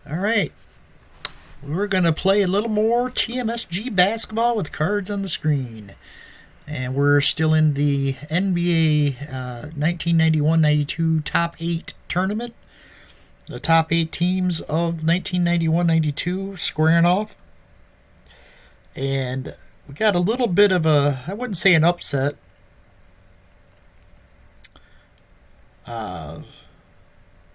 All right. We're going to play a little more TMsg basketball with cards on the screen. And we're still in the NBA 1991-92 Top 8 tournament. The top 8 teams of 1991-92 squaring off. And we got a little bit of a, I wouldn't say an upset.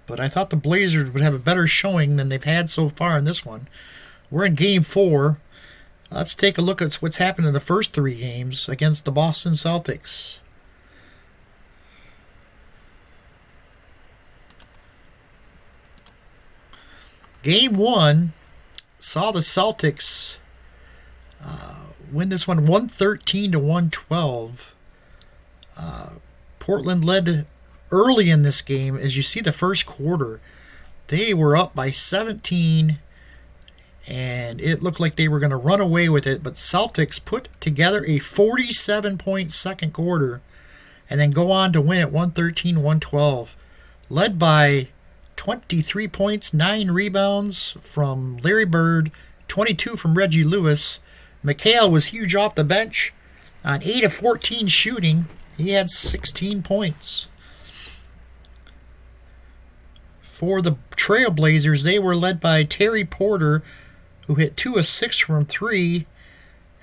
But I thought the Blazers would have a better showing than they've had so far in this one. We're in Game 4. Let's take a look at what's happened in the first 3 games against the Boston Celtics. Game 1 saw the Celtics win this one 113 to 112. Portland led early in this game. As you see the first quarter, they were up by 17, and it looked like they were going to run away with it, but Celtics put together a 47-point second quarter and then go on to win at 113-112, led by 23 points, 9 rebounds from Larry Bird, 22 from Reggie Lewis. McHale was huge off the bench on 8 of 14 shooting. He had 16 points. For the Trailblazers, they were led by Terry Porter, who hit 2 of 6 from 3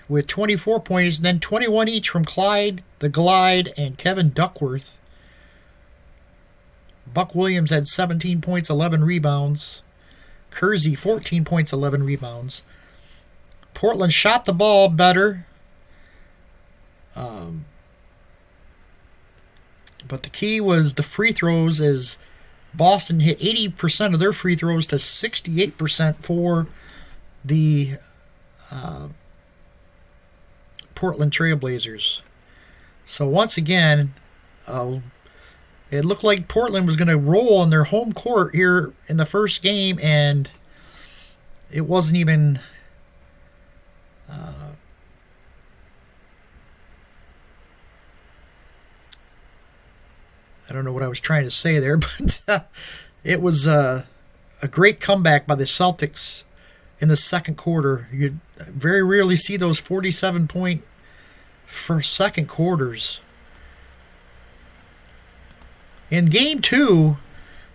with 24 points, and then 21 each from Clyde, the Glide, and Kevin Duckworth. Buck Williams had 17 points, 11 rebounds. Kersey, 14 points, 11 rebounds. Portland shot the ball better. But the key was the free throws, as Boston hit 80% of their free throws to 68% for the Portland Trailblazers. So once again, it looked like Portland was going to roll on their home court here in the first game, and it wasn't even I don't know what I was trying to say there, but it was a great comeback by the Celtics in the second quarter. You very rarely see those 47-point first second quarters. In Game 2,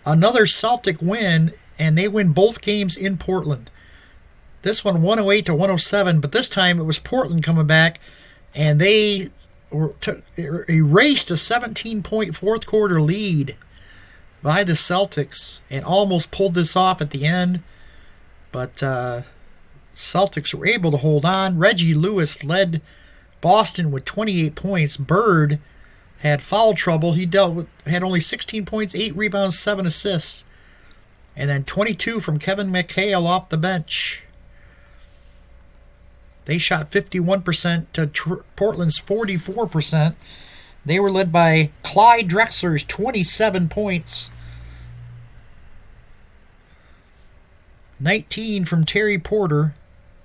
another Celtic win, and they win both games in Portland. This one 108 to 107, but this time it was Portland coming back, and they erased a 17-point fourth quarter lead by the Celtics and almost pulled this off at the end. But Celtics were able to hold on. Reggie Lewis led Boston with 28 points. Bird had foul trouble. He had only 16 points, 8 rebounds, 7 assists. And then 22 from Kevin McHale off the bench. They shot 51% to Portland's 44%. They were led by Clyde Drexler's 27 points. 19 from Terry Porter.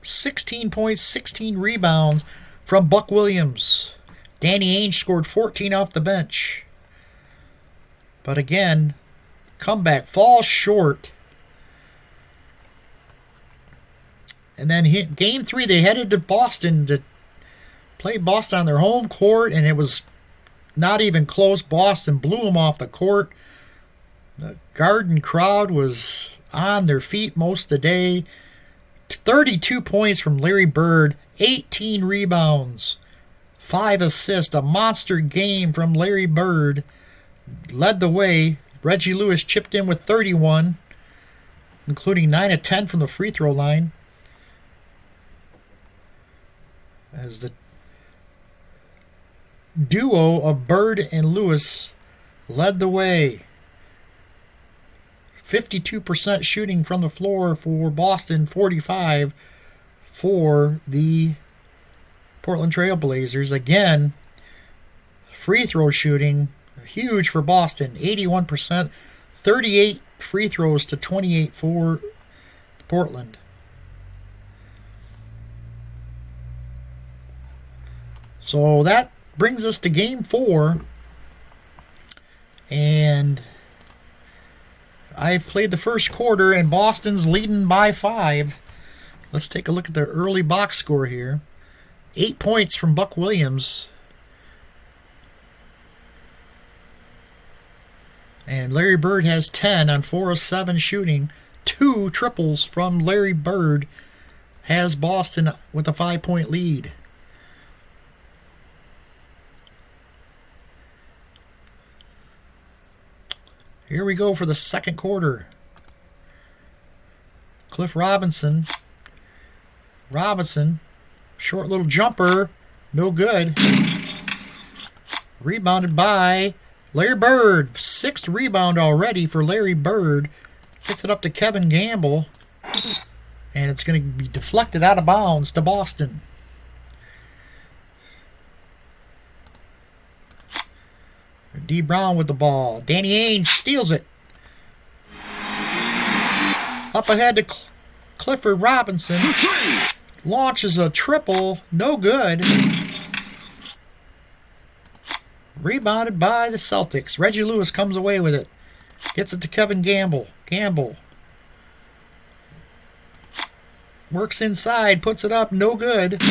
16 points, 16 rebounds from Buck Williams. Danny Ainge scored 14 off the bench. But again, comeback falls short. And then Game 3, they headed to Boston to play Boston on their home court, and it was not even close. Boston blew them off the court. The Garden crowd was on their feet most of the day. 32 points from Larry Bird, 18 rebounds, 5 assists. A monster game from Larry Bird. Led the way. Reggie Lewis chipped in with 31, including 9 of 10 from the free throw line. As the duo of Bird and Lewis led the way. 52% shooting from the floor for Boston, 45% for the Portland Trailblazers. Again, free throw shooting, huge for Boston, 81%, 38 free throws to 28 for Portland. So that brings us to Game 4. And I've played the first quarter, and Boston's leading by 5. Let's take a look at their early box score here. 8 points from Buck Williams. And Larry Bird has 10 on 4 of 7 shooting. 2 triples from Larry Bird has Boston with a 5-point lead. Here we go for the second quarter. Cliff Robinson. Short little jumper. No good. Rebounded by Larry Bird. 6th rebound already for Larry Bird. Gets it up to Kevin Gamble. And it's going to be deflected out of bounds to Boston. D. Brown with the ball. Danny Ainge steals it. Up ahead to Clifford Robinson. Launches a triple. No good. Rebounded by the Celtics. Reggie Lewis comes away with it. Gets it to Kevin Gamble. Gamble works inside. Puts it up. No good.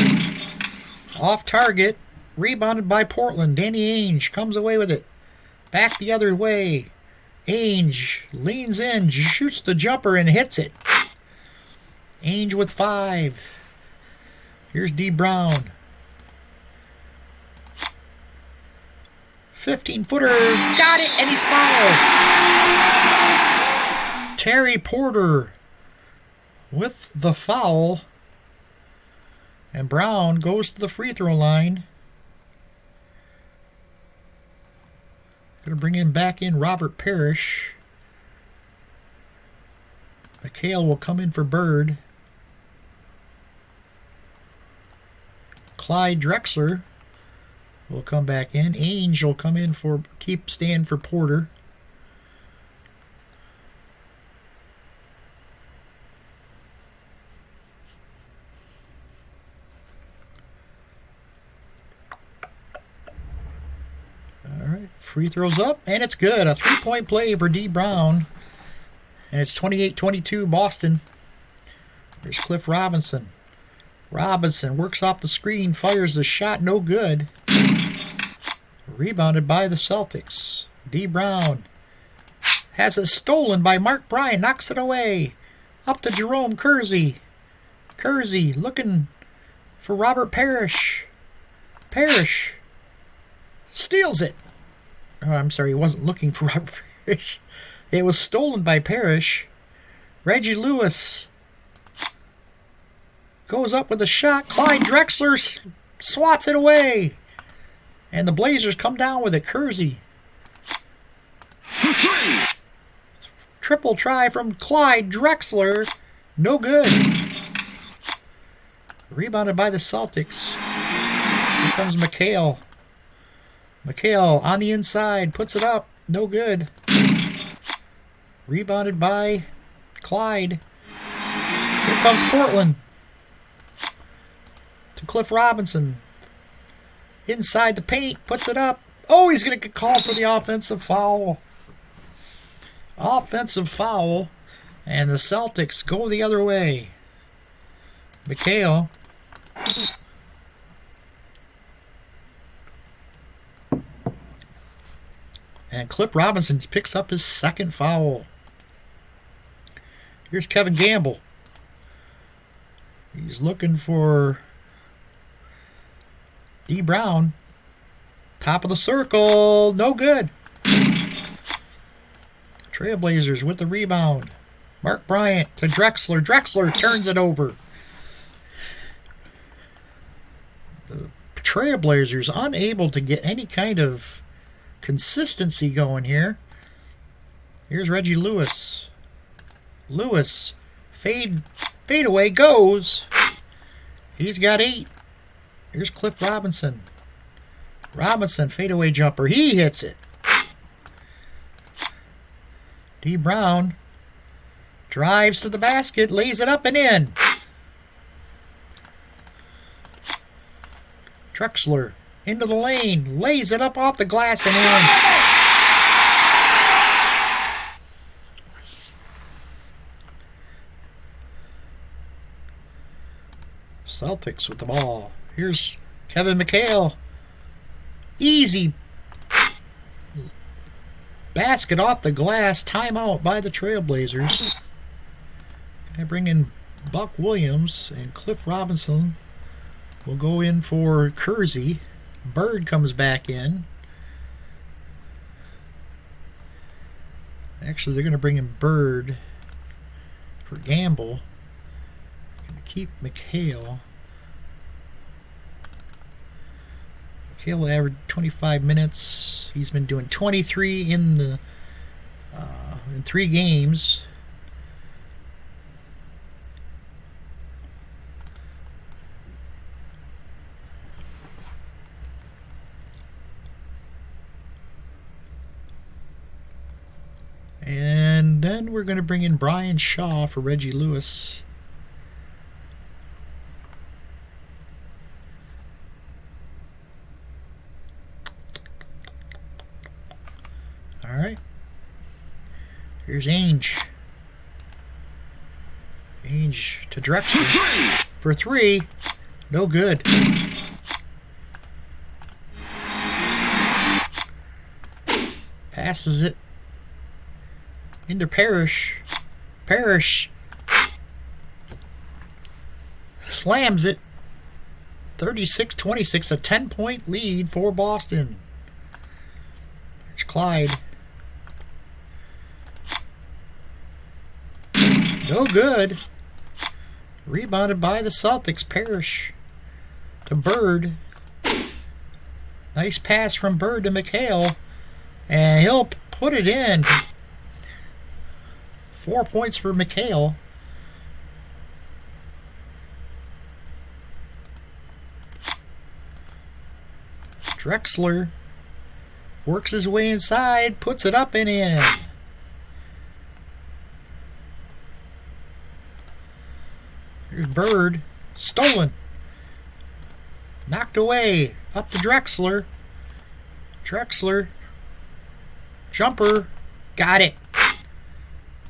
Off target. Rebounded by Portland. Danny Ainge comes away with it. Back the other way. Ainge leans in, shoots the jumper, and hits it. Ainge with 5. Here's D. Brown. 15-footer. Got it, and he's fouled. Terry Porter with the foul. And Brown goes to the free throw line. Going to bring him back in Robert Parrish. McHale will come in for Bird. Clyde Drexler will come back in. Ainge will come in for stand for Porter. Free throws up, and it's good. A 3-point play for D. Brown. And it's 28-22 Boston. There's Cliff Robinson. Robinson works off the screen, fires the shot, no good. Rebounded by the Celtics. D. Brown has it stolen by Mark Bryan, knocks it away. Up to Jerome Kersey. Kersey looking for Robert Parrish. Parrish steals it. Oh, I'm sorry, he wasn't looking for Robert Parrish. It was stolen by Parrish. Reggie Lewis goes up with a shot. Clyde Drexler swats it away. And the Blazers come down with it. Kersey. Triple try from Clyde Drexler. No good. Rebounded by the Celtics. Here comes McHale. McHale on the inside, puts it up, no good. Rebounded by Clyde. Here comes Portland. To Cliff Robinson. Inside the paint, puts it up. Oh, he's going to get called for the offensive foul. Offensive foul. And the Celtics go the other way. McHale. And Cliff Robinson picks up his second foul. Here's Kevin Gamble. He's looking for D. Brown. Top of the circle. No good. Trailblazers with the rebound. Mark Bryant to Drexler. Drexler turns it over. The Trailblazers unable to get any kind of consistency going here. Here's Reggie Lewis. Lewis fade away goes. He's got 8. Here's Cliff Robinson. Robinson fadeaway jumper. He hits it. D. Brown drives to the basket, lays it up and in. Drexler into the lane, lays it up off the glass and in. Celtics with the ball. Here's Kevin McHale. Easy basket off the glass. Timeout by the Trailblazers. I bring in Buck Williams, and Cliff Robinson will go in for Kersey. Bird comes back in. Actually, they're going to bring in Bird for Gamble. Going to keep McHale. McHale will average 25 minutes. He's been doing 23 in 3 games. And then we're going to bring in Brian Shaw for Reggie Lewis. All right. Here's Ainge. Ainge to Drexler for 3. No good. Passes it into Parrish. Parrish slams it. 36-26, a 10-point lead for Boston. There's Clyde. No good. Rebounded by the Celtics. Parrish to Bird. Nice pass from Bird to McHale. And he'll put it in. 4 points for McHale. Drexler works his way inside, puts it up and in. Here's Bird. Stolen. Knocked away. Up to Drexler. Drexler. Jumper. Got it.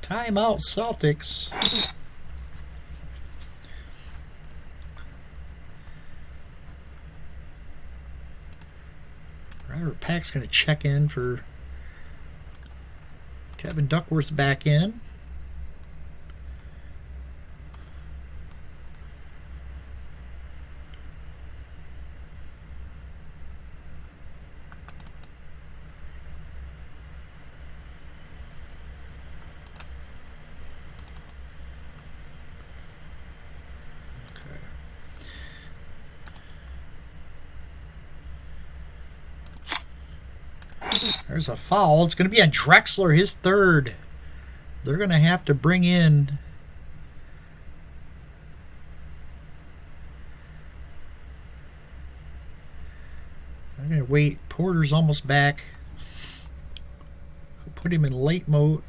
Timeout Celtics. Robert Pack's going to check in for Kevin Duckworth back in. There's a foul. It's going to be on Drexler, his 3rd. They're going to have to bring in I'm going to wait. Porter's almost back. Put him in late mode,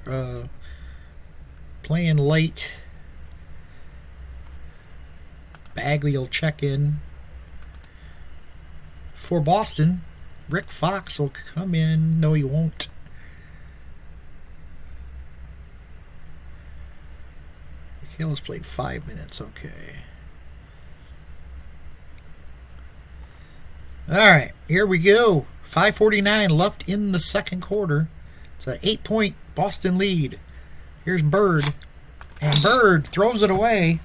playing late. Bagley will check in for Boston. Rick Fox will come in. No, he won't. McHale's played 5 minutes. Okay. All right, here we go. 5:49 left in the second quarter. It's an 8-point Boston lead. Here's Bird. And Bird throws it away.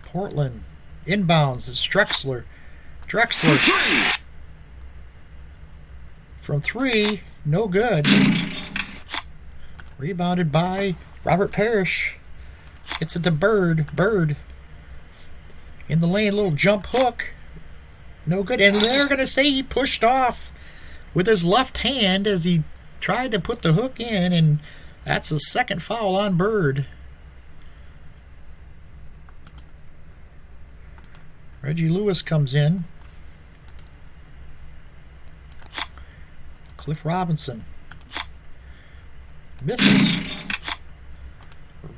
Portland. Inbounds. It's Drexler. Drexler. From 3. No good. Rebounded by Robert Parrish. Gets it to Bird. Bird. In the lane. Little jump hook. No good. And they're going to say he pushed off with his left hand as he tried to put the hook in. And that's the second foul on Bird. Reggie Lewis comes in. Cliff Robinson. Misses.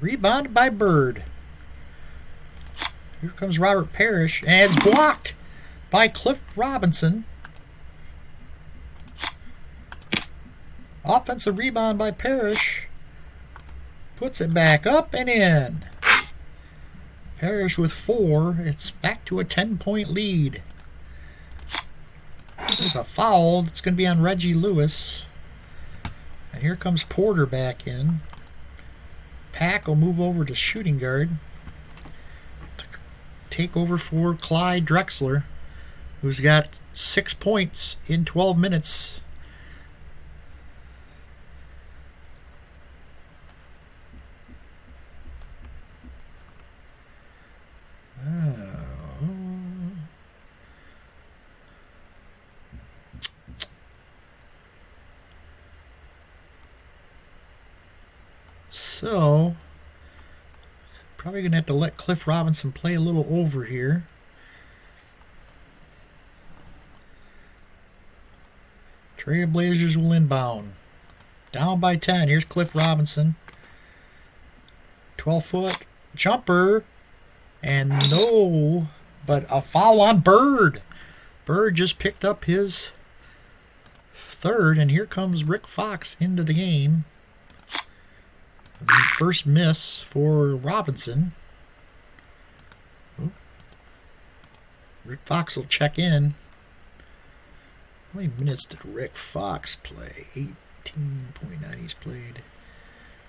Rebounded by Bird. Here comes Robert Parrish. And it's blocked by Cliff Robinson. Offensive rebound by Parrish. Puts it back up and in. Parrish with 4. It's back to a 10-point lead. There's a foul. It's going to be on Reggie Lewis. And here comes Porter back in. Pack will move over to shooting guard. To take over for Clyde Drexler, who's got 6 points in 12 minutes. So, probably going to have to let Cliff Robinson play a little over here. Trailblazers will inbound. Down by 10. Here's Cliff Robinson. 12-foot jumper. And no, but a foul on Bird. Bird just picked up his 3rd, and here comes Rick Fox into the game. First miss for Robinson. Rick Fox will check in. How many minutes did Rick Fox play? 18.9 he's played.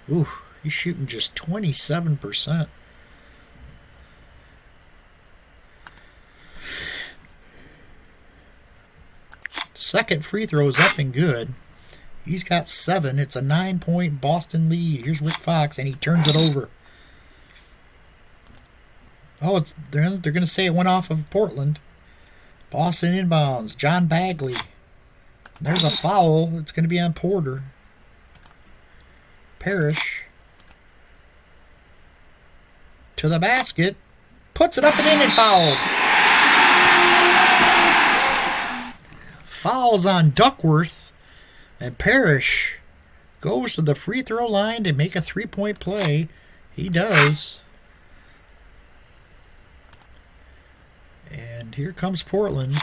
Ooh, he's shooting just 27%. Second free throw is up and good. He's got 7. It's a 9-point Boston lead. Here's Rick Fox, and he turns it over. Oh, they're going to say it went off of Portland. Boston inbounds. John Bagley. There's a foul. It's going to be on Porter. Parrish. To the basket. Puts it up and in and fouled. Fouls on Duckworth. And Parrish goes to the free throw line to make a 3-point play. He does. And here comes Portland.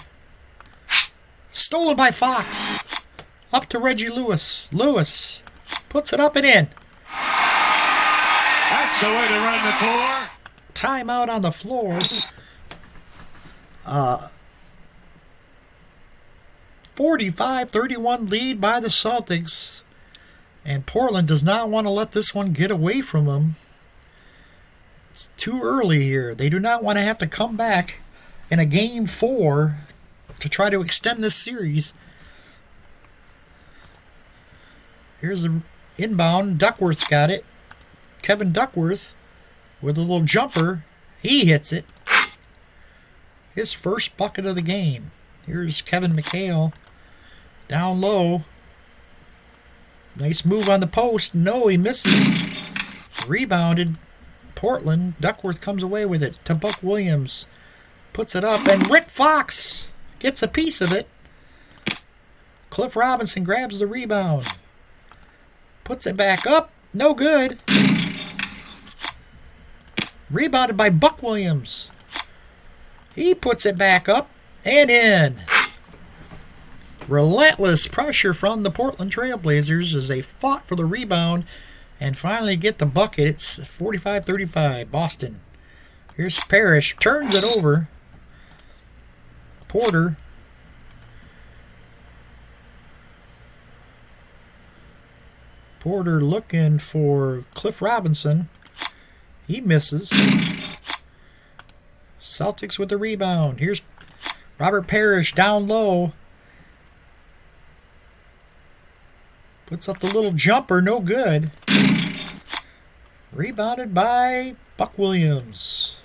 Stolen by Fox. Up to Reggie Lewis. Lewis puts it up and in. That's the way to run the floor. Timeout on the floor. 45-31 lead by the Celtics. And Portland does not want to let this one get away from them. It's too early here. They do not want to have to come back in a game 4 to try to extend this series. Here's the inbound. Duckworth's got it. Kevin Duckworth with a little jumper. He hits it. His first bucket of the game. Here's Kevin McHale. Down low. Nice move on the post. No, he misses. Rebounded. Portland. Duckworth comes away with it to Buck Williams. Puts it up, and Rick Fox gets a piece of it. Cliff Robinson grabs the rebound. Puts it back up. No good. Rebounded by Buck Williams. He puts it back up and in. Relentless pressure from the Portland Trailblazers as they fought for the rebound and finally get the bucket. It's 45-35, Boston. Here's Parrish. Turns it over. Porter. Porter looking for Cliff Robinson. He misses. Celtics with the rebound. Here's Robert Parrish down low. Puts up the little jumper. No good. Rebounded by Buck Williams.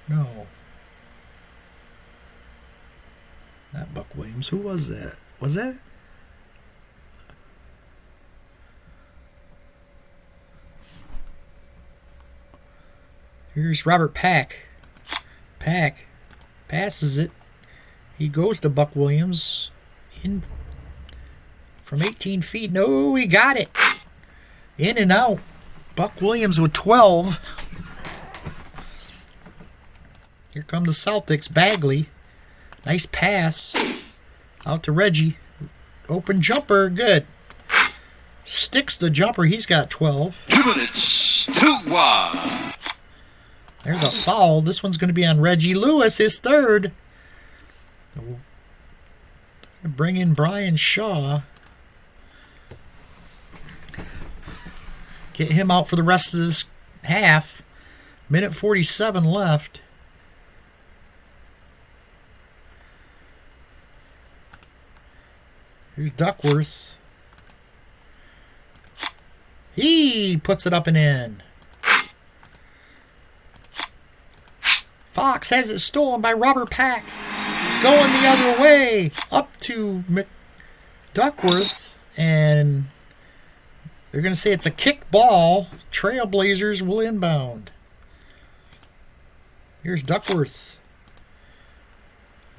No. Not Buck Williams. Who was that? Was that? Here's Robert Pack. Pack passes it. He goes to Buck Williams. In from 18 feet. No, he got it. In and out. Buck Williams with 12. Here come the Celtics. Bagley. Nice pass. Out to Reggie. Open jumper. Good. Sticks the jumper. He's got 12. 2 minutes, 2-1. There's a foul. This one's going to be on Reggie Lewis, his third. Bring in Brian Shaw. Get him out for the rest of this half. Minute 47 left. Here's Duckworth. He puts it up and in. Fox has it stolen by Robert Pack. Going the other way. Up to Duckworth. And they're going to say it's a kick ball. Trailblazers will inbound. Here's Duckworth.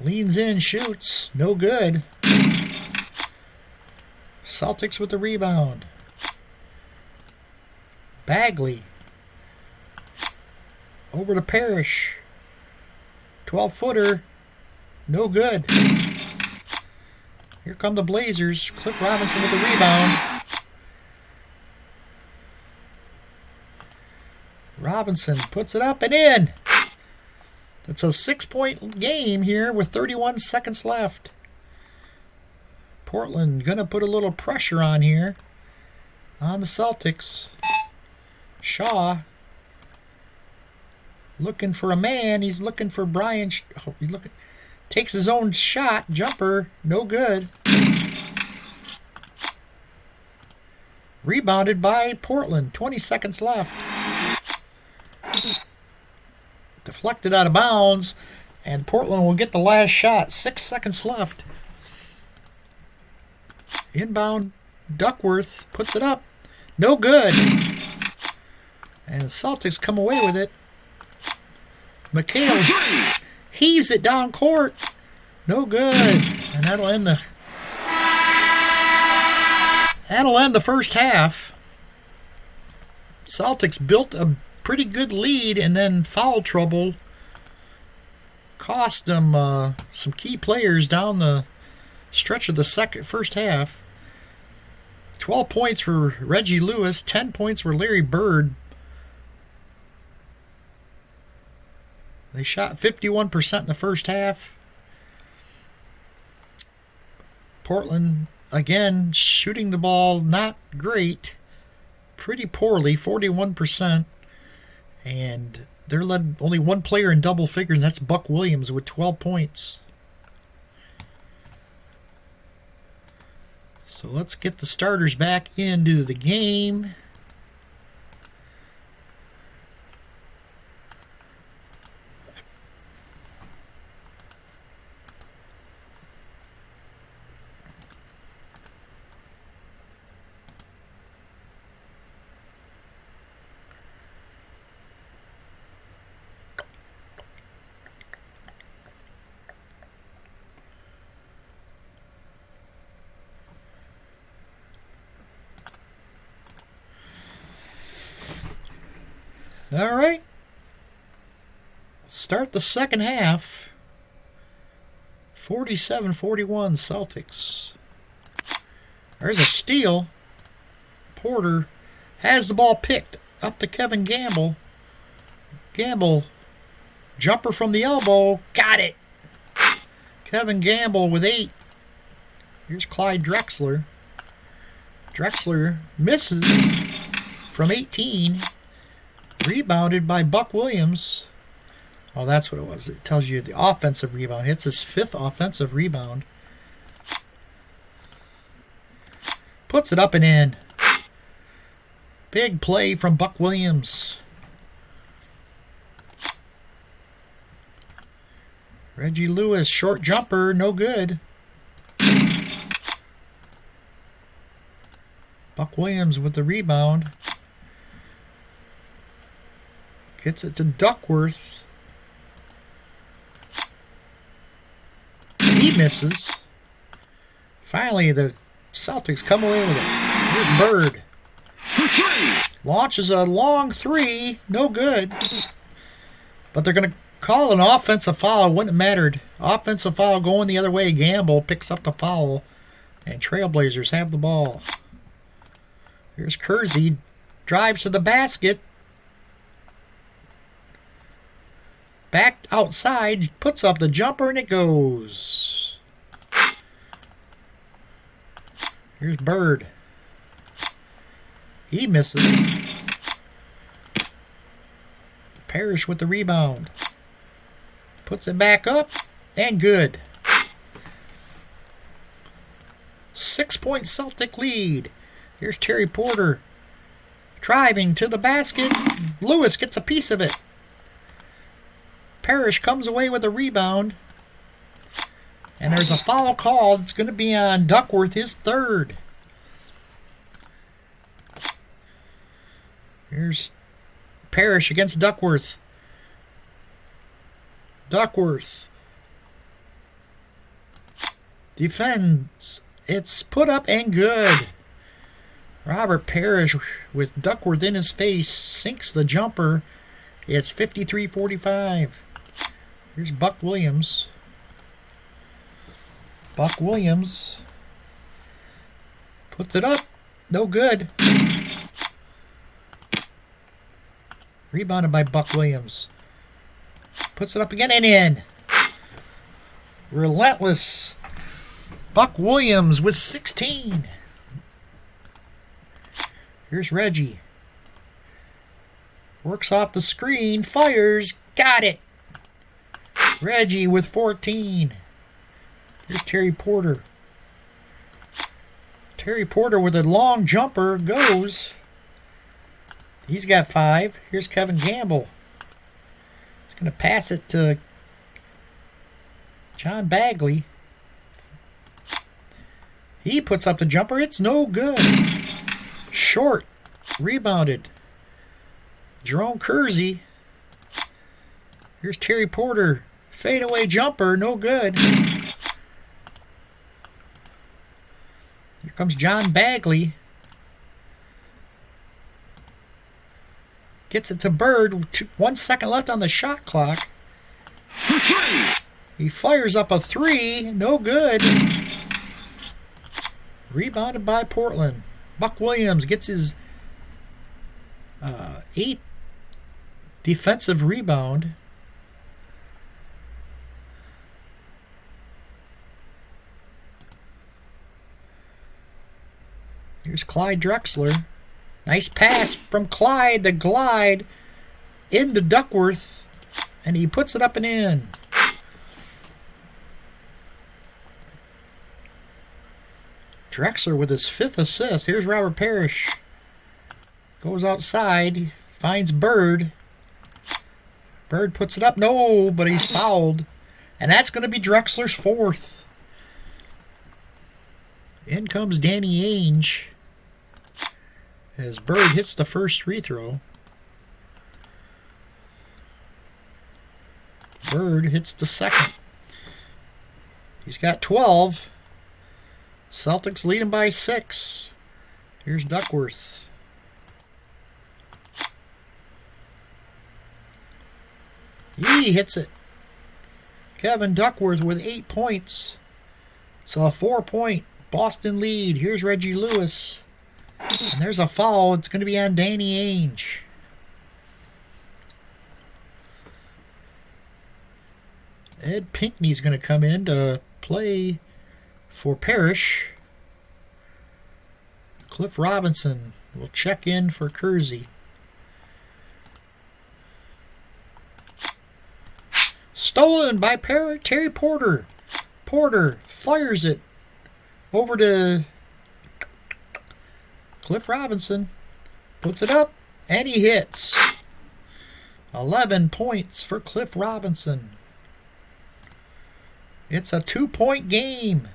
Leans in, shoots. No good. Celtics with the rebound. Bagley. Over to Parrish. 12-footer. No good. Here come the Blazers. Cliff Robinson with the rebound. Robinson puts it up and in. It's a 6-point game here with 31 seconds left. Portland going to put a little pressure on here on the Celtics. Shaw looking for a man. He's looking for Brian. Takes his own shot. Jumper. No good. Rebounded by Portland. 20 seconds left. Deflected out of bounds. And Portland will get the last shot. 6 seconds left. Inbound. Duckworth puts it up. No good. And the Celtics come away with it. McHale heaves it down court. No good. And that'll end the first half. Celtics built a pretty good lead, and then foul trouble cost them some key players down the stretch of the first half. 12 points for Reggie Lewis, 10 points for Larry Bird. They shot 51% in the first half. Portland, again, shooting the ball not great. Pretty poorly, 41%. And they're led only one player in double figures, and that's Buck Williams with 12 points. So let's get the starters back into the game. All right. Start the second half. 47-41 Celtics. There's a steal. Porter has the ball picked up to Kevin Gamble. Gamble, jumper from the elbow. Got it. Kevin Gamble with 8. Here's Clyde Drexler. Drexler misses from 18. Rebounded by Buck Williams. Oh, that's what it was. It tells you the offensive rebound. Hits his 5th offensive rebound. Puts it up and in. Big play from Buck Williams. Reggie Lewis, short jumper, no good. Buck Williams with the rebound. Gets it to Duckworth. He misses. Finally, the Celtics come away with it. Here's Bird. Launches a long 3. No good. But they're going to call an offensive foul. Wouldn't have mattered. Offensive foul going the other way. Gamble picks up the foul. And Trailblazers have the ball. Here's Kersey. Drives to the basket. Back outside. Puts up the jumper and it goes. Here's Bird. He misses. Parrish with the rebound. Puts it back up. And good. 6-point Celtic lead. Here's Terry Porter. Driving to the basket. Lewis gets a piece of it. Parrish comes away with a rebound. And there's a foul call. It's going to be on Duckworth, his third. Here's Parrish against Duckworth. Duckworth defends. It's put up and good. Robert Parrish with Duckworth in his face sinks the jumper. It's 53-45. Here's Buck Williams. Buck Williams puts it up. No good. Rebounded by Buck Williams. Puts it up again and in. Relentless. Buck Williams with 16. Here's Reggie. Works off the screen. Fires. Got it. Reggie with 14. Here's Terry Porter. Terry Porter with a long jumper goes. He's got 5. Here's Kevin Campbell. He's going to pass it to John Bagley. He puts up the jumper. It's no good. Short. Rebounded. Jerome Kersey. Here's Terry Porter. Fadeaway jumper. No good. Here comes John Bagley. Gets it to Bird. 1 second left on the shot clock. He fires up a 3. No good. Rebounded by Portland. Buck Williams gets his 8th defensive rebound. Here's Clyde Drexler. Nice pass from Clyde. The glide into Duckworth. And he puts it up and in. Drexler with his 5th assist. Here's Robert Parrish. Goes outside. Finds Bird. Bird puts it up. No, but he's fouled. And that's going to be Drexler's 4th. In comes Danny Ainge. As Bird hits the first free throw. Bird hits the second. He's got 12. Celtics lead him by 6. Here's Duckworth. He hits it. Kevin Duckworth with 8 points. It's a 4-point Boston lead. Here's Reggie Lewis. And there's a foul. It's going to be on Danny Ainge. Ed Pinkney's going to come in to play for Parrish. Cliff Robinson will check in for Kersey. Stolen by Terry Porter. Porter fires it over to Cliff Robinson. Puts it up and he hits. 11 points for Cliff Robinson. It's a 2-point game.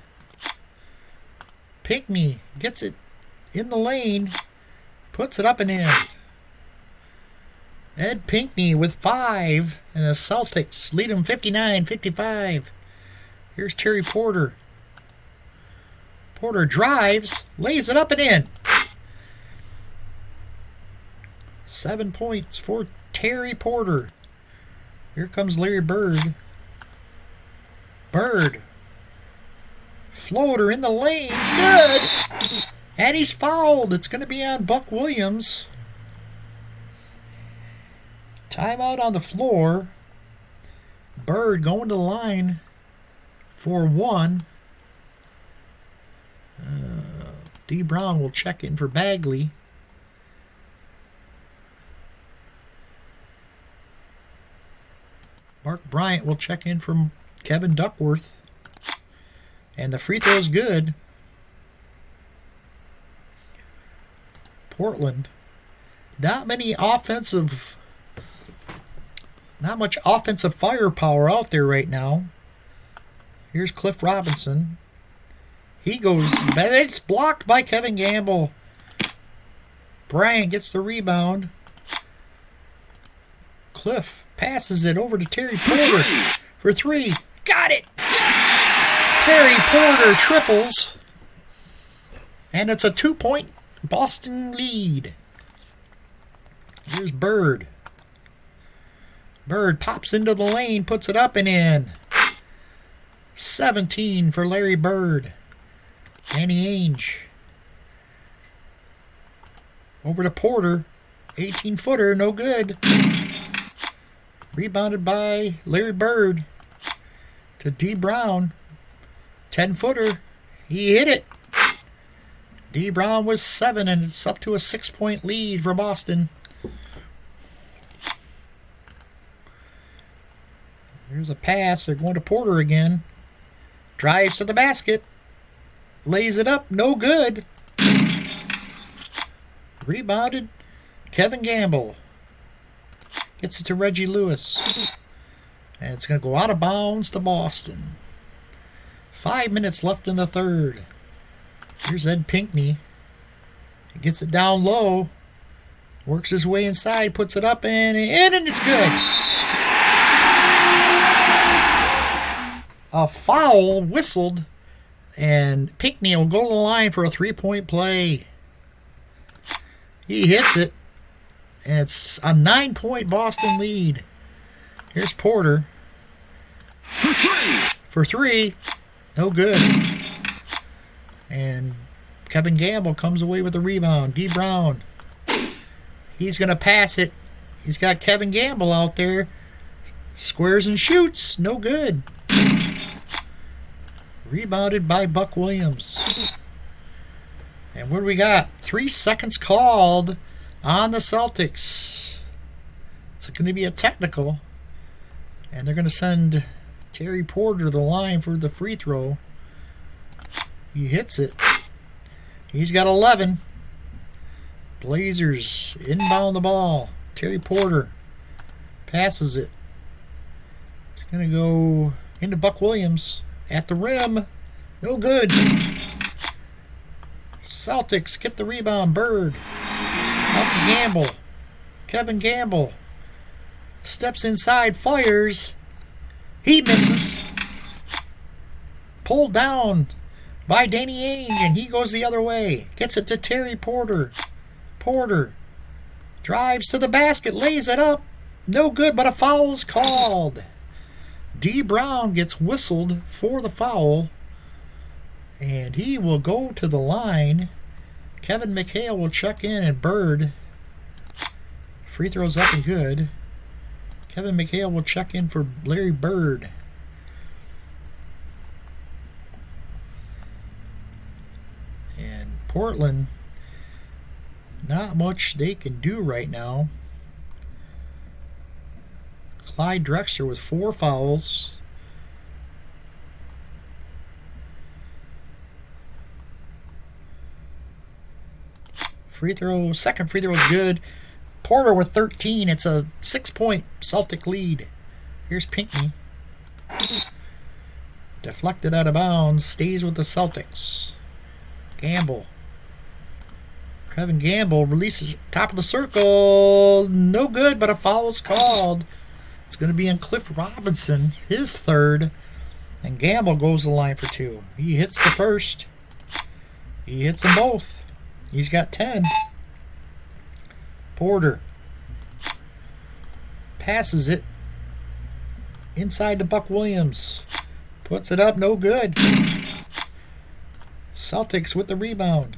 Pinkney gets it in the lane. Puts it up and in. Ed Pinkney with 5. And the Celtics lead them 59-55. Here's Terry Porter. Porter drives. Lays it up and in. 7 points for Terry Porter. Here comes Larry Bird. Bird. Floater in the lane. Good. And he's fouled. It's going to be on Buck Williams. Timeout on the floor. Bird going to the line for 1. D. Brown will check in for Bagley. Mark Bryant will check in from Kevin Duckworth. And the free throw is good. Portland. Not much offensive firepower out there right now. Here's Cliff Robinson. He goes, it's blocked by Kevin Gamble. Bryant gets the rebound. Cliff passes it over to Terry Porter for 3. Got it! Terry Porter triples. And it's a 2-point Boston lead. Here's Bird. Bird pops into the lane, puts it up and in. 17 for Larry Bird. Danny Ainge. Over to Porter. 18-footer, no good. Rebounded by Larry Bird to D. Brown. 10-footer. He hit it. D. Brown was 7, and it's up to a 6-point lead for Boston. Here's a pass. They're going to Porter again. Drives to the basket. Lays it up. No good. Rebounded. Kevin Gamble. Gets it to Reggie Lewis. And it's going to go out of bounds to Boston. 5 minutes left in the third. Here's Ed Pinckney. He gets it down low. Works his way inside. Puts it up and it's good. A foul whistled. And Pinckney will go to the line for a 3-point play. He hits it. And it's a 9-point Boston lead. Here's Porter. For 3. No good. And Kevin Gamble comes away with the rebound. D. Brown. He's going to pass it. He's got Kevin Gamble out there. Squares and shoots. No good. Rebounded by Buck Williams. And what do we got? 3 seconds called on the Celtics. It's going to be a technical. And they're going to send Terry Porter to the line for the free throw. He hits it. He's got 11. Blazers inbound the ball. Terry Porter passes it. It's going to go into Buck Williams. At the rim. No good. Celtics get the rebound. Bird. Out to Gamble. Kevin Gamble. Steps inside. Fires. He misses. Pulled down by Danny Ainge. And he goes the other way. Gets it to Terry Porter. Porter. Drives to the basket. Lays it up. No good, but a foul is called. D. Brown gets whistled for the foul, and he will go to the line. Kevin McHale will check in, and Bird. Free throws up and good. Kevin McHale will check in for Larry Bird. And Portland, not much they can do right now. Clyde Drexler with 4 fouls. Second free throw is good. Porter with 13. It's a 6-point Celtic lead. Here's Pinckney. Deflected out of bounds. Stays with the Celtics. Gamble. Kevin Gamble releases top of the circle. No good, but a foul is called. It's going to be on Cliff Robinson, his 3rd. And Gamble goes to the line for 2. He hits the first. He hits them both. He's got 10. Porter passes it inside to Buck Williams. Puts it up, no good. Celtics with the rebound.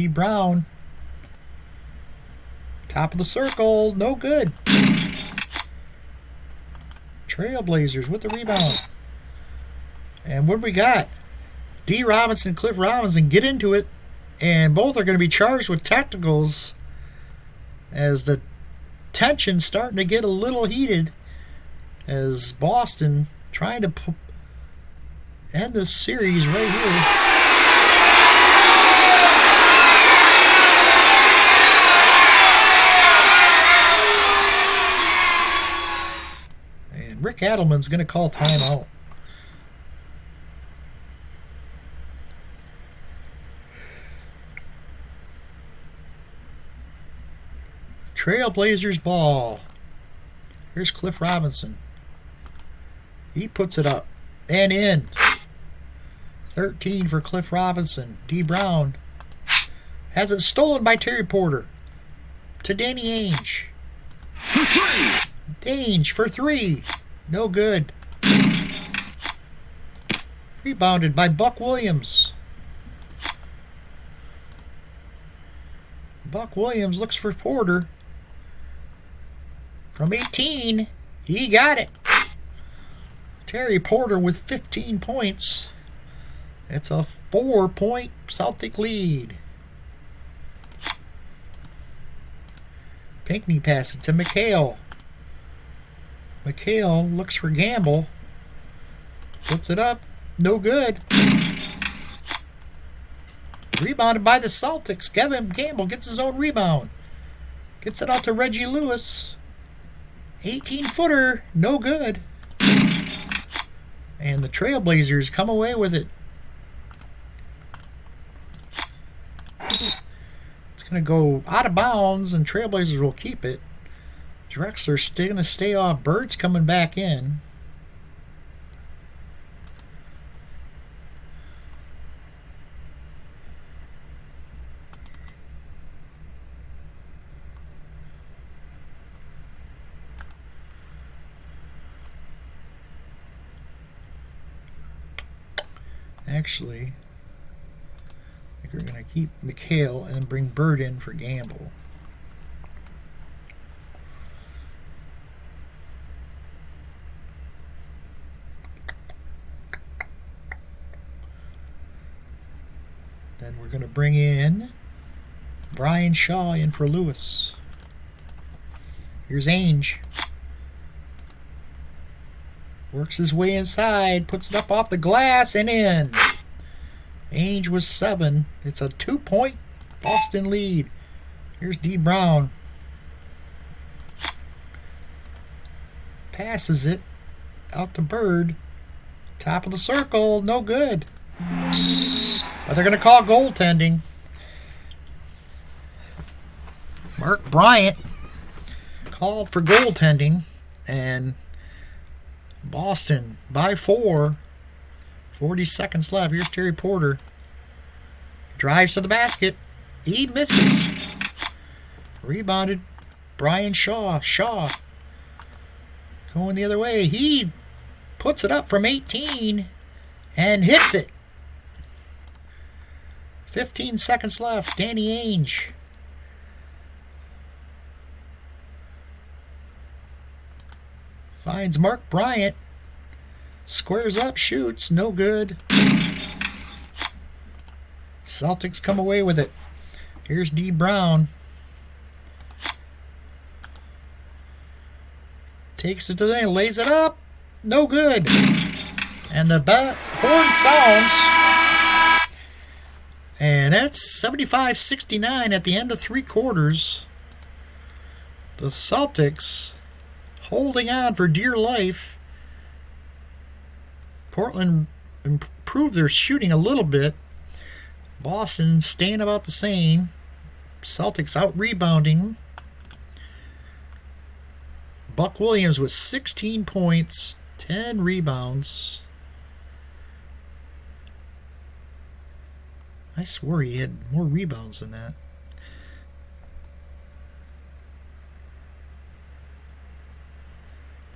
D. Brown. Top of the circle. No good. Trailblazers with the rebound. And what do we got? D. Robinson, Cliff Robinson get into it. And both are going to be charged with technicals as the tension's starting to get a little heated as Boston trying to end this series right here. Rick Adelman's going to call timeout. Trailblazers ball. Here's Cliff Robinson. He puts it up and in. 13 for Cliff Robinson. D. Brown has it stolen by Terry Porter to Danny Ainge. Ainge for 3. No good. Rebounded by Buck Williams. Buck Williams looks for Porter. From 18, he got it. Terry Porter with 15 points. It's a 4-point Celtic lead. Pinckney passes to McHale. McHale looks for Gamble. Puts it up. No good. Rebounded by the Celtics. Kevin Gamble gets his own rebound. Gets it out to Reggie Lewis. 18-footer. No good. And the Trailblazers come away with it. It's going to go out of bounds, and Trailblazers will keep it. Drexler's still going to stay off. Bird's coming back in. Actually, I think we're going to keep McHale and bring Bird in for Gamble. Then we're going to bring in Brian Shaw in for Lewis. Here's Ainge. Works his way inside, puts it up off the glass and in. Ainge was 7. It's a 2-point Boston lead. Here's D. Brown. Passes it out to Bird. Top of the circle, no good. But they're going to call goaltending. Mark Bryant called for goaltending, and Boston by 4. 40 seconds left. Here's Terry Porter. Drives to the basket. He misses. Rebounded. Brian Shaw. Shaw going the other way. He puts it up from 18 and hits it. 15 seconds left. Danny Ainge. Finds Mark Bryant. Squares up, shoots, no good. Celtics come away with it. Here's D. Brown. Takes it to the end, lays it up. No good. And the horn sounds. And that's 75-69 at the end of 3 quarters. The Celtics holding on for dear life. Portland improved their shooting a little bit. Boston staying about the same. Celtics out rebounding. Buck Williams with 16 points, 10 rebounds. I swore he had more rebounds than that.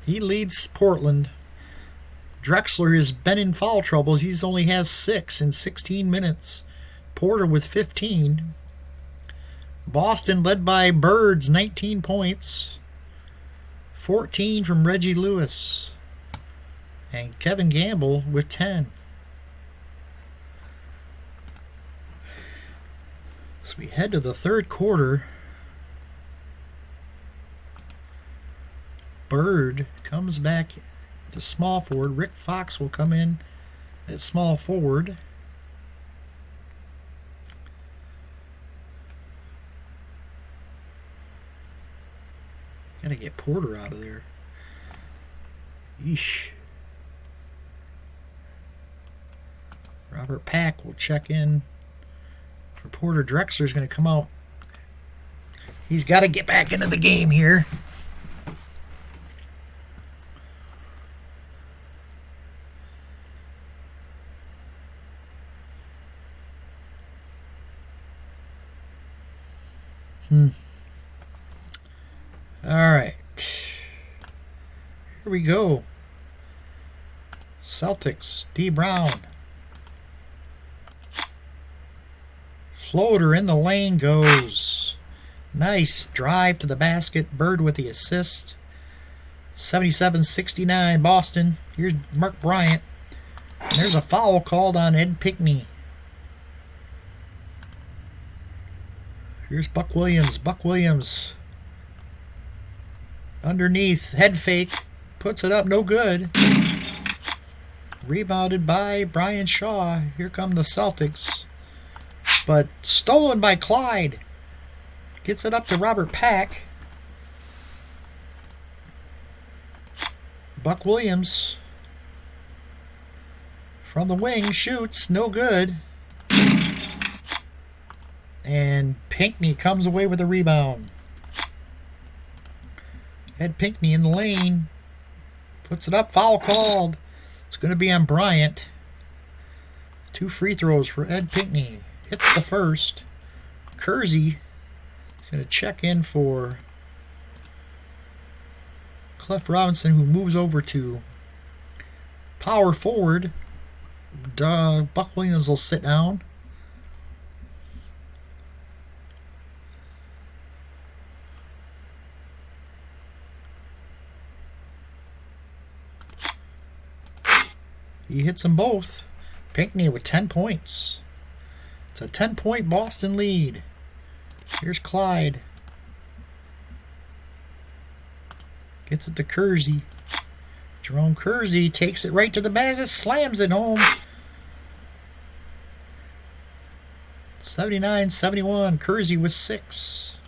He leads Portland. Drexler has been in foul troubles. He only has 6 in 16 minutes. Porter with 15. Boston led by Birds, 19 points. 14 from Reggie Lewis. And Kevin Gamble with 10. So we head to the third quarter. Bird comes back to small forward. Rick Fox will come in at small forward. Gotta get Porter out of there. Yeesh. Robert Pack will check in for Porter. Drexler's going to come out. He's got to get back into the game here. All right. Here we go. Celtics, D. Brown. Floater in the lane goes. Nice drive to the basket. Bird with the assist. 77-69 Boston. Here's Mark Bryant. And there's a foul called on Ed Pinckney. Here's Buck Williams. Buck Williams. Underneath. Head fake. Puts it up. No good. Rebounded by Brian Shaw. Here come the Celtics. But stolen by Clyde. Gets it up to Robert Pack. Buck Williams. From the wing. Shoots. No good. And Pinckney comes away with a rebound. Ed Pinckney in the lane. Puts it up. Foul called. It's going to be on Bryant. 2 free throws for Ed Pinckney. Hits the first. Kersey is going to check in for Clef Robinson, who moves over to power forward. Buck Williams will sit down. He hits them both. Pinckney with 10 points. It's a 10-point Boston lead. Here's Clyde. Gets it to Kersey. Jerome Kersey takes it right to the basket, slams it home. 79-71. Kersey with 6.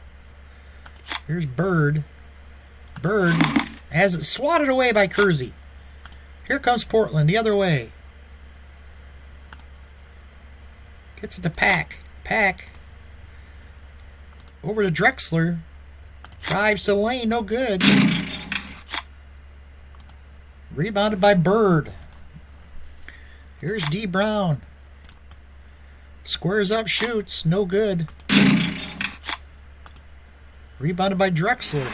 Here's Bird. Bird has it swatted away by Kersey. Here comes Portland the other way. Gets it to Pack. Pack. Over to Drexler. Drives to the lane. No good. Rebounded by Bird. Here's D. Brown. Squares up, shoots. No good. Rebounded by Drexler.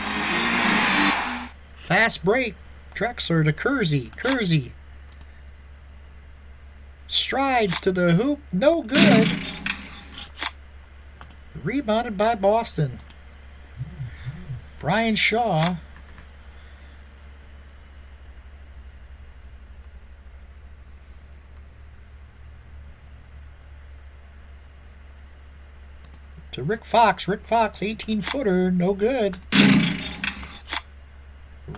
Fast break. Drexler to Kersey. Kersey. Strides to the hoop. No good. Rebounded by Boston. Brian Shaw. To Rick Fox. Rick Fox, 18-footer. No good.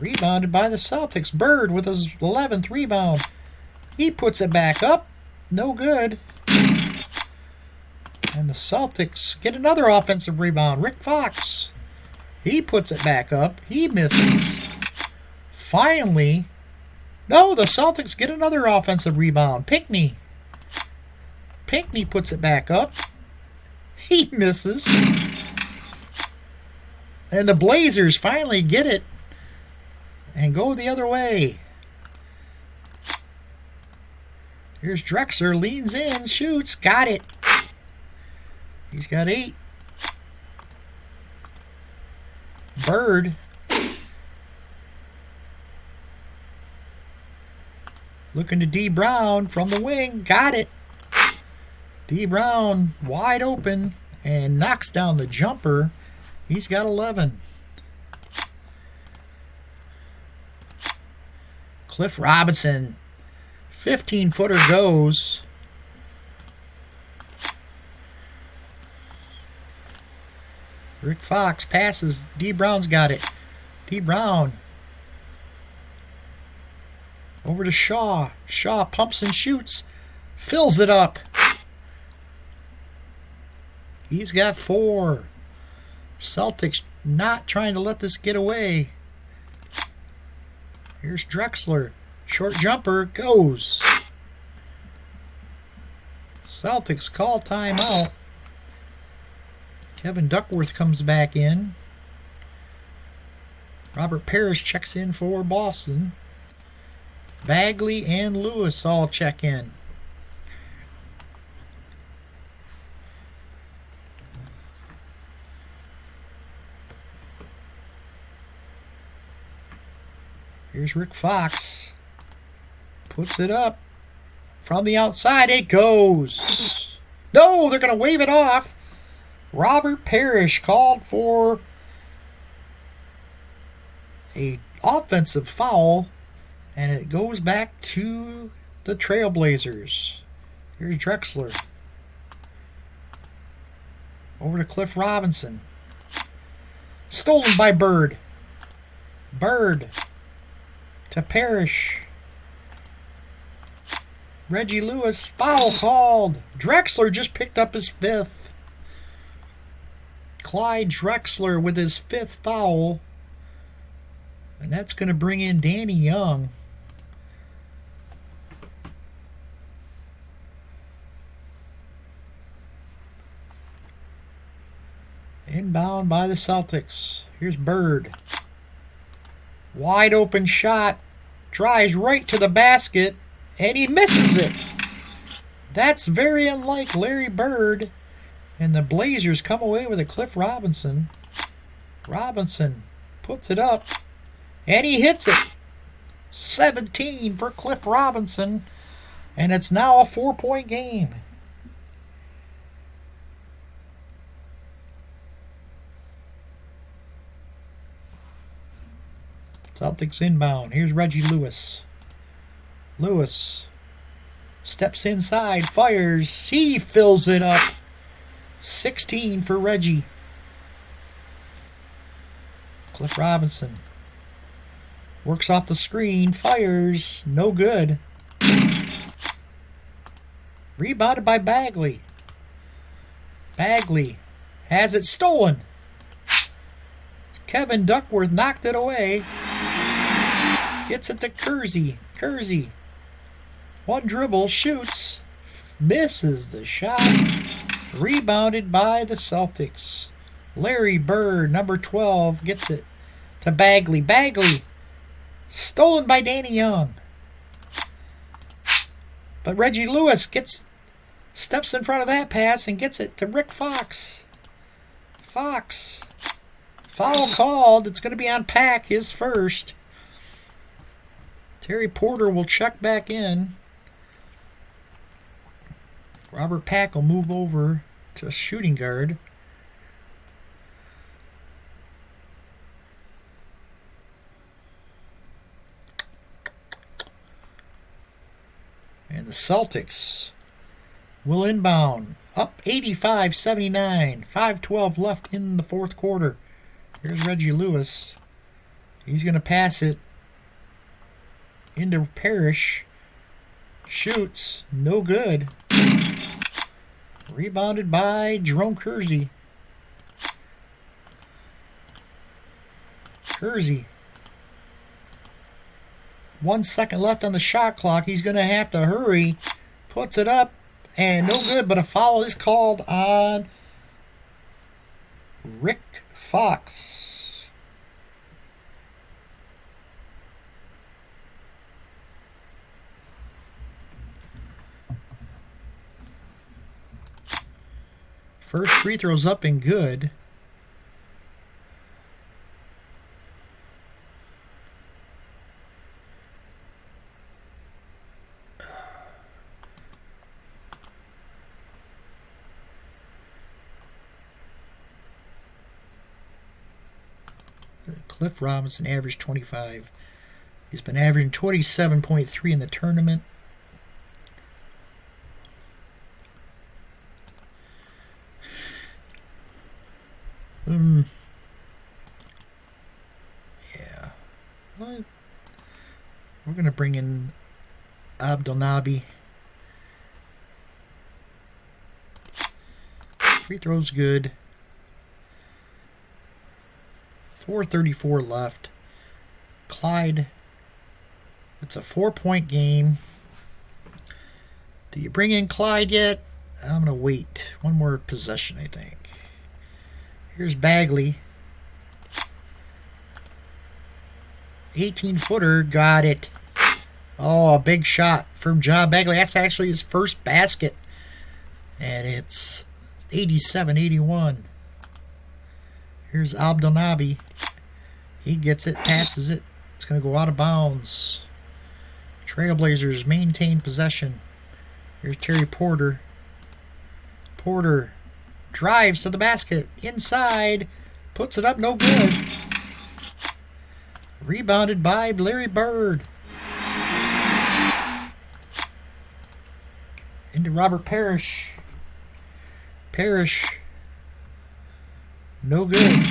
Rebounded by the Celtics. Bird with his 11th rebound. He puts it back up. No good. And the Celtics get another offensive rebound. Rick Fox. He puts it back up. He misses. Finally. No, the Celtics get another offensive rebound. Pinckney. Pinckney puts it back up. He misses. And the Blazers finally get it and go the other way. Here's Drexler, leans in, shoots, got it. He's got 8. Bird. Looking to D. Brown from the wing, got it. D. Brown wide open and knocks down the jumper. He's got 11. Cliff Robinson, 15-footer goes. Rick Fox passes. D. Brown's got it. D. Brown over to Shaw. Shaw pumps and shoots. Fills it up. He's got 4. Celtics not trying to let this get away. Here's Drexler. Short jumper goes. Celtics call timeout. Kevin Duckworth comes back in. Robert Parrish checks in for Boston. Bagley and Lewis all check in. Here's Rick Fox. Puts it up. From the outside, it goes. No, they're going to wave it off. Robert Parrish called for an offensive foul, and it goes back to the Trailblazers. Here's Drexler. Over to Cliff Robinson. Stolen by Bird. Bird to Parrish. Reggie Lewis, foul called. Drexler just picked up his 5th. Clyde Drexler with his 5th foul. And that's going to bring in Danny Young. Inbound by the Celtics. Here's Bird. Wide open shot. Drives right to the basket. And he misses it. That's very unlike Larry Bird. And the Blazers come away with a Cliff Robinson. Robinson puts it up. And he hits it. 17 for Cliff Robinson. And it's now a 4-point game. Celtics inbound. Here's Reggie Lewis. Lewis steps inside, fires. He fills it up. 16 for Reggie. Cliff Robinson works off the screen, fires. No good. Rebounded by Bagley. Bagley has it stolen. Kevin Duckworth knocked it away. Gets it to Kersey. Kersey. One dribble, shoots. Misses the shot. Rebounded by the Celtics. Larry Bird, number 12, gets it to Bagley. Bagley. Stolen by Danny Young. But Reggie Lewis steps in front of that pass and gets it to Rick Fox. Fox. Foul called. It's going to be on Pack, his first. Terry Porter will check back in. Robert Pack will move over to shooting guard. And the Celtics will inbound. Up 85-79. 5:12 left in the fourth quarter. Here's Reggie Lewis. He's going to pass it into Parrish. Shoots. No good. Rebounded by Jerome Kersey. Kersey. 1 second left on the shot clock. He's going to have to hurry. Puts it up. And no good, but a foul is called on Rick Fox. First free throw's up and good. Cliff Robinson averaged 25. He's been averaging 27.3 in the tournament. Yeah. Well, we're going to bring in Abdelnaby. Free throw's good. 4:34 left. Clyde. It's a 4-point game. Do you bring in Clyde yet? I'm going to wait. One more possession, I think. Here's Bagley. 18-footer. Got it. Oh, a big shot from John Bagley. That's actually his first basket. And it's 87-81. Here's Abdelnaby. He gets it, passes it. It's going to go out of bounds. Trailblazers maintain possession. Here's Terry Porter. Porter drives to the basket. Inside. Puts it up. No good. Rebounded by Larry Bird. Into Robert Parrish. Parrish. No good.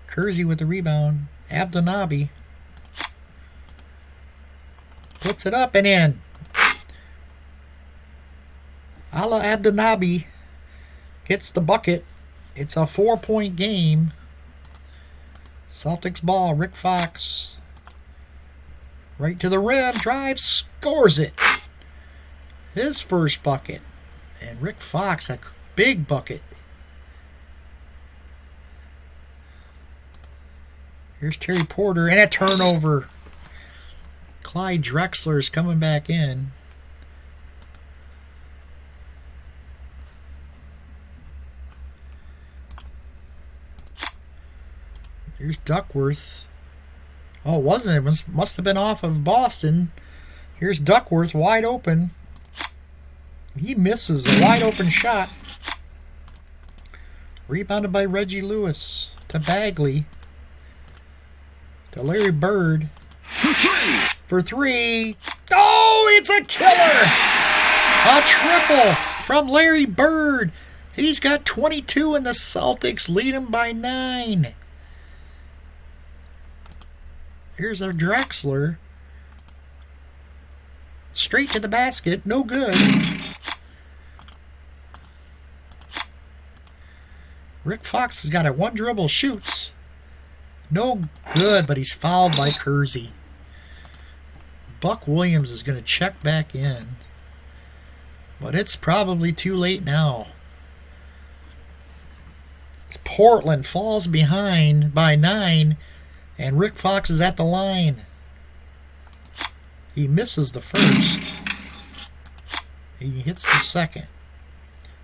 Kersey with the rebound. Abdelnaby puts it up and in. Ala Abdelnaby gets the bucket. It's a 4-point game. Celtics ball. Rick Fox. Right to the rim. Drives. Scores it. His first bucket. And Rick Fox, a big bucket. Here's Terry Porter and a turnover. Clyde Drexler's coming back in. Here's Duckworth. Oh, it wasn't. It must have been off of Boston. Here's Duckworth wide open. He misses a wide open shot. Rebounded by Reggie Lewis to Bagley. To Larry Bird. For three. Oh, it's a killer! A triple from Larry Bird. He's got 22 and the Celtics lead him by 9. Here's our Drexler. Straight to the basket. No good. Rick Fox has got a one dribble, shoots. No good, but he's fouled by Kersey. Buck Williams is going to check back in. But it's probably too late now. It's Portland falls behind by 9, and Rick Fox is at the line. He misses the first. He hits the second.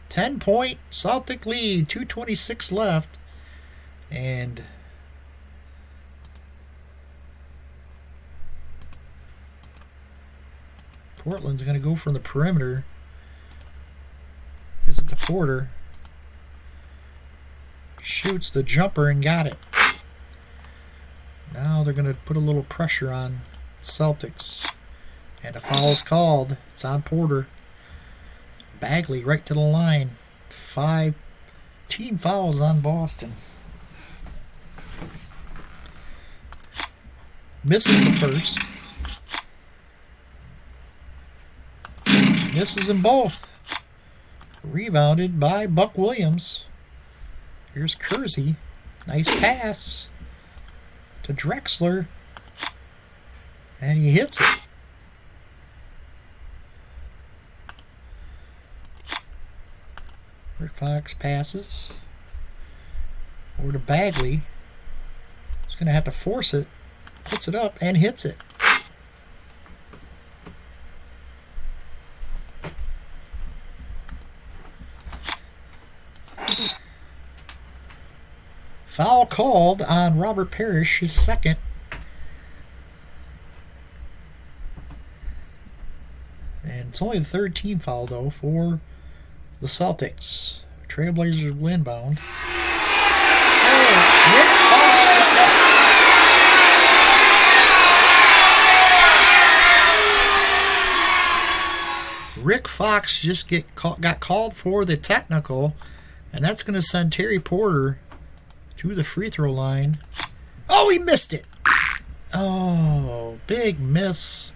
10-point Celtic lead, 2:26 left, and Portland's going to go from the perimeter. Gives it to Porter. Shoots the jumper and got it. Now they're going to put a little pressure on Celtics. And a foul is called. It's on Porter. Bagley right to the line. 5 team fouls on Boston. Misses the first. Misses them both. Rebounded by Buck Williams. Here's Kersey. Nice pass to Drexler. And he hits it. Rick Fox passes over to Bagley. He's going to have to force it. Puts it up and hits it. Foul called on Robert Parrish, his second. And it's only the third team foul, though, for the Celtics. Trailblazers will inbound. Oh, Rick Fox just got... Rick Fox just got called for the technical, and that's going to send Terry Porter to the free throw line. Oh, he missed it. Oh, big miss.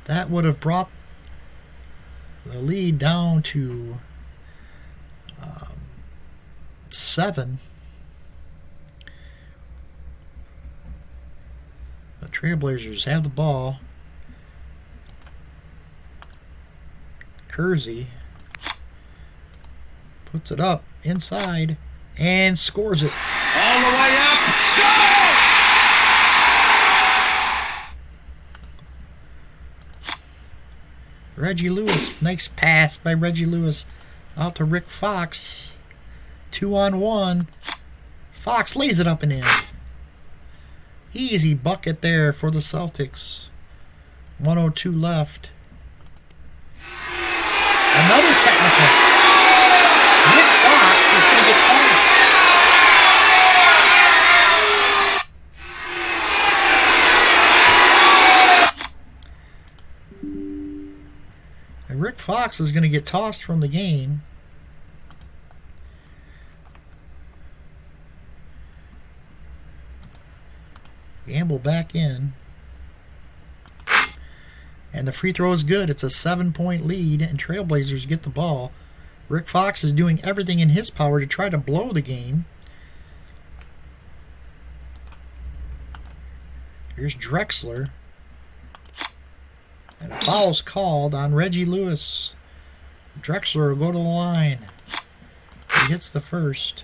That would have brought the lead down to 7. The Trailblazers have the ball. Kersey puts it up inside and scores it. All the way up. Go! Reggie Lewis, nice pass by Reggie Lewis out to Rick Fox. 2-on-1. Fox lays it up and in. Easy bucket there for the Celtics. 1:02 left. Another technical. Rick Fox is going to get tossed. And Rick Fox is going to get tossed from the game. Gamble back in. And the free throw is good. It's a 7-point lead, and Trailblazers get the ball. Rick Fox is doing everything in his power to try to blow the game. Here's Drexler. And a foul's called on Reggie Lewis. Drexler will go to the line. He hits the first.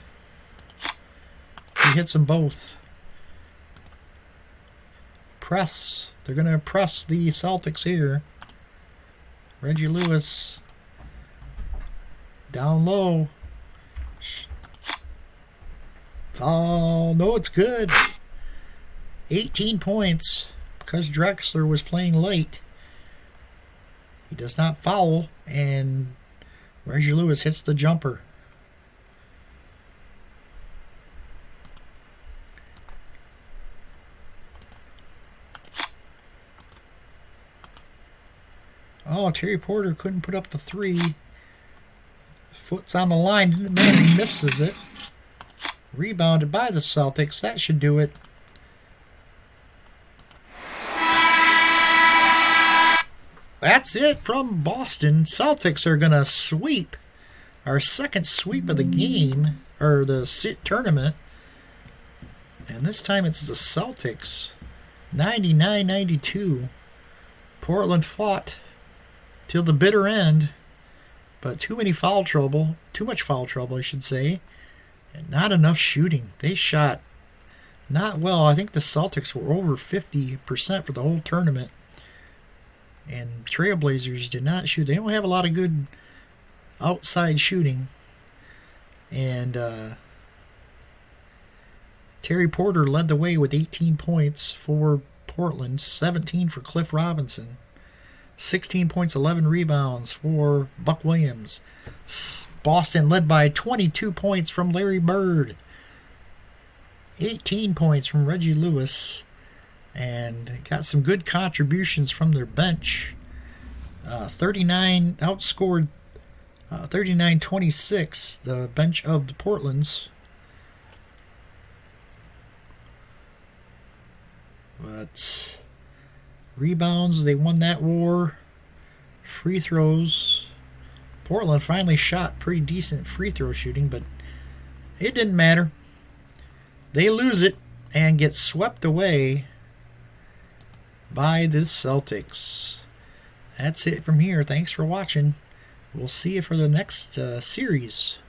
He hits them both. Press. They're going to press the Celtics here. Reggie Lewis. Down low. Oh, no, it's good. 18 points because Drexler was playing late. He does not foul, and Reggie Lewis hits the jumper. Oh, Terry Porter couldn't put up the 3. Foot's on the line. He misses it. Rebounded by the Celtics. That should do it. That's it from Boston. Celtics are going to sweep. Our second sweep of the game, or the tournament. And this time it's the Celtics. 99-92. Portland fought till the bitter end, but too much foul trouble, I should say, and not enough shooting. They shot not well. I think the Celtics were over 50% for the whole tournament, and Trailblazers did not shoot. They don't have a lot of good outside shooting, and Terry Porter led the way with 18 points for Portland, 17 for Cliff Robinson. 16 points, 11 rebounds for Buck Williams. Boston led by 22 points from Larry Bird. 18 points from Reggie Lewis. And got some good contributions from their bench. 39 outscored 39-26, the bench of the Portlands. But rebounds, they won that war. Free throws, Portland finally shot pretty decent free throw shooting, but it didn't matter. They lose it and get swept away by the Celtics. That's it from here. Thanks for watching. We'll see you for the next series.